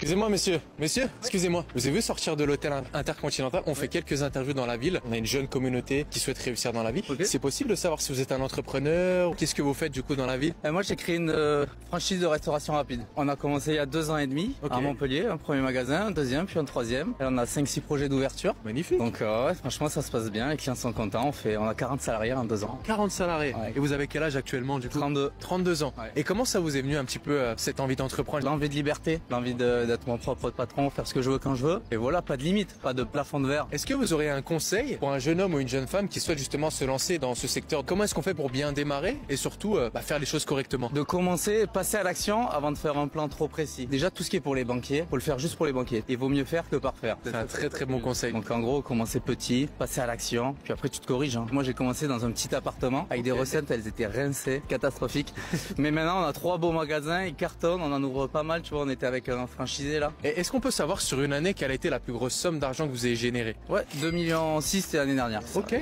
Excusez-moi, monsieur. Monsieur, excusez-moi. Vous avez vu sortir de l'hôtel Intercontinental? On fait quelques interviews dans la ville. On a une jeune communauté qui souhaite réussir dans la vie. Okay. C'est possible de savoir si vous êtes un entrepreneur? Qu'est-ce que vous faites du coup dans la ville? Moi, j'ai créé une franchise de restauration rapide. On a commencé il y a 2 ans et demi à Montpellier. Un premier magasin, un deuxième, puis un troisième. Et on a 5-6 projets d'ouverture. Magnifique. Donc ouais, franchement, ça se passe bien. Les clients sont contents. On a 40 salariés en 2 ans. 40 salariés. Ouais. Et vous avez quel âge actuellement du coup? 32. 32 ans. Ouais. Et comment ça vous est venu un petit peu cette envie d'entreprendre? L'envie de liberté, l'envie d'être mon propre patron, faire ce que je veux quand je veux. Et voilà, pas de limite, pas de plafond de verre. Est-ce que vous aurez un conseil pour un jeune homme ou une jeune femme qui souhaite justement se lancer dans ce secteur? Comment est-ce qu'on fait pour bien démarrer et surtout faire les choses correctement? De commencer, passer à l'action avant de faire un plan trop précis. Déjà, tout ce qui est pour les banquiers, faut le faire juste pour les banquiers. Il vaut mieux faire que parfaire. C'est un très bon conseil. Donc en gros, commencer petit, passer à l'action, puis après tu te corriges. Hein. Moi, j'ai commencé dans un petit appartement avec des recettes, elles étaient rincées, catastrophiques. Mais maintenant, on a 3 beaux magasins, ils cartonnent, on en ouvre pas mal. Tu vois, on était avec un franchisé là. Et est-ce qu'on peut savoir sur une année quelle a été la plus grosse somme d'argent que vous avez générée? Ouais, 2,6 millions c'était l'année dernière. Ok.